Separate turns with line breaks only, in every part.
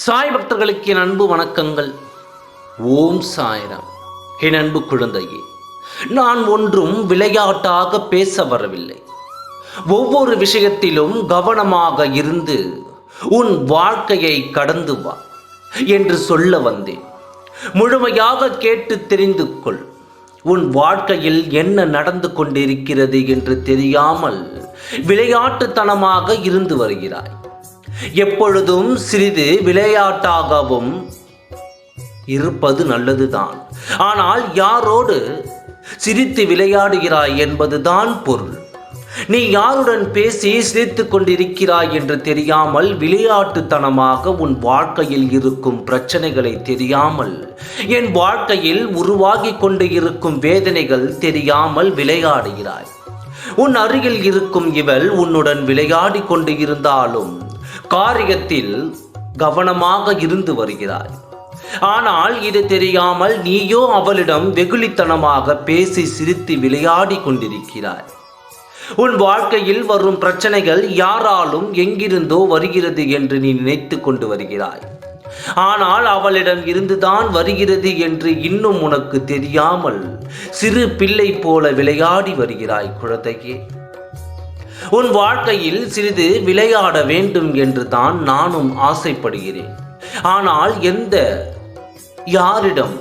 சாய் பக்தர்களுக்கு என் அன்பு வணக்கங்கள். ஓம் சாய்ராம். என் அன்பு குழந்தையே, நான் ஒன்றும் விளையாட்டாக பேச வரவில்லை. ஒவ்வொரு விஷயத்திலும் கவனமாக இருந்து உன் வாழ்க்கையை கடந்து வா என்று சொல்ல வந்தேன். முழுமையாக கேட்டு தெரிந்து கொள். உன் வாழ்க்கையில் என்ன நடந்து கொண்டிருக்கிறது என்று தெரியாமல் விளையாட்டுத்தனமாக இருந்து வருகிறாய். எப்பொழுதும் சிறிது விளையாட்டாகவும் இருப்பது நல்லதுதான். ஆனால் யாரோடு சிரித்து விளையாடுகிறாய் என்பதுதான் பொருள். நீ யாருடன் பேசி சிரித்து கொண்டிருக்கிறாய் என்று தெரியாமல் விளையாட்டுத்தனமாக உன் வாழ்க்கையில் இருக்கும் பிரச்சனைகளை தெரியாமல், என் வாழ்க்கையில் உருவாகி கொண்டு இருக்கும் வேதனைகள் தெரியாமல் விளையாடுகிறாய். உன் அருகில் இருக்கும் இவள் உன்னுடன் விளையாடி கொண்டு இருந்தாலும் காரியத்தில் கவனமாக இருந்து வருகிறாய். ஆனால் இது தெரியாமல் நீயோ அவளிடம் வெகுளித்தனமாக பேசி சிரித்து விளையாடி கொண்டிருக்கிறாய். உன் வாழ்க்கையில் வரும் பிரச்சனைகள் யாராலும் எங்கிருந்தோ வருகிறது என்று நீ நினைத்து கொண்டு வருகிறாய். ஆனால் அவளிடம் இருந்துதான் வருகிறது என்று இன்னும் உனக்கு தெரியாமல் சிறு பிள்ளை போல விளையாடி வருகிறாய். குழந்தையே, உன் வாழ்க்கையில் சிறிது விளையாட வேண்டும் என்று தான் நானும் ஆசைப்படுகிறேன். ஆனால் யாரிடம்,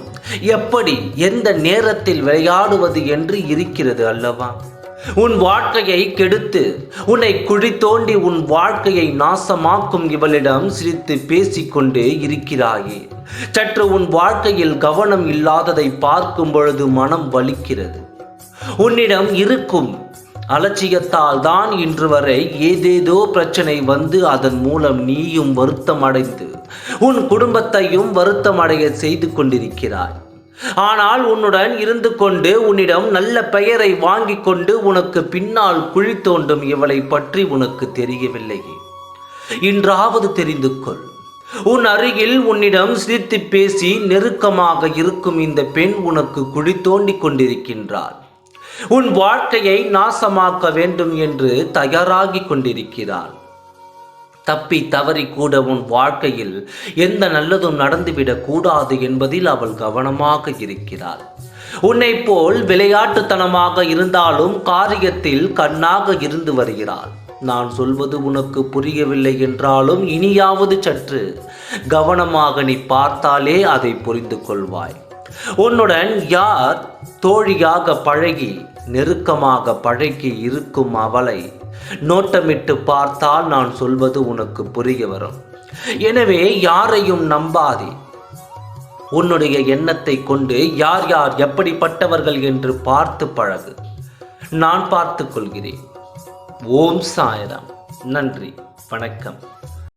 எப்படி, எந்த நேரத்தில் விளையாடுவது என்று இருக்கிறது அல்லவா? உன் வாழ்க்கையை கெடுத்து உன்னை குழி தோண்டி உன் வாழ்க்கையை நாசமாக்கும் இவளிடம் சிரித்து பேசிக்கொண்டே இருக்கிறாயே. சற்று உன் வாழ்க்கையில் கவனம் இல்லாததை பார்க்கும் பொழுது மனம் வலிக்கிறது. உன்னிடம் இருக்கும் அலட்சியத்தால் தான் இன்று வரை ஏதேதோ பிரச்சனை வந்து அதன் மூலம் நீயும் வருத்தம் அடைந்து உன் குடும்பத்தையும் வருத்தமடைய செய்து கொண்டிருக்கிறாய். ஆனால் உன்னுடன் இருந்து கொண்டு உன்னிடம் நல்ல பெயரை வாங்கி கொண்டு உனக்கு பின்னால் குழி தோண்டும் இவளை பற்றி உனக்கு தெரியவில்லையே. இன்றாவது தெரிந்து கொள். உன் அருகில் உன்னிடம் சிரித்து பேசி நெருக்கமாக இருக்கும் இந்த பெண் உனக்கு குழி தோண்டி கொண்டிருக்கின்றாள். உன் வாழ்க்கையை நாசமாக்க வேண்டும் என்று தயாராகி கொண்டிருக்கிறாள். தப்பி தவறி கூட உன் வாழ்க்கையில் எந்த நல்லதும் நடந்துவிடக் கூடாது என்பதில் அவள் கவனமாக இருக்கிறாள். உன்னை போல் விளையாட்டுத்தனமாக இருந்தாலும் காரியத்தில் கண்ணாக இருந்து வருகிறாள். நான் சொல்வது உனக்கு புரியவில்லை என்றாலும் இனியாவது சற்று கவனமாக நீ பார்த்தாலே அதை புரிந்து கொள்வாய். உன்னுடன் யார் தோழியாக பழகி நெருக்கமாக பழகி இருக்கும் அவளை நோட்டமிட்டு பார்த்தால் நான் சொல்வது உனக்கு புரிய வரும். எனவே யாரையும் நம்பாதே. உன்னுடைய எண்ணத்தை கொண்டு யார் யார் எப்படிப்பட்டவர்கள் என்று பார்த்து பழகு. நான் பார்த்து கொள்கிறேன். ஓம் சாய்ராம். நன்றி, வணக்கம்.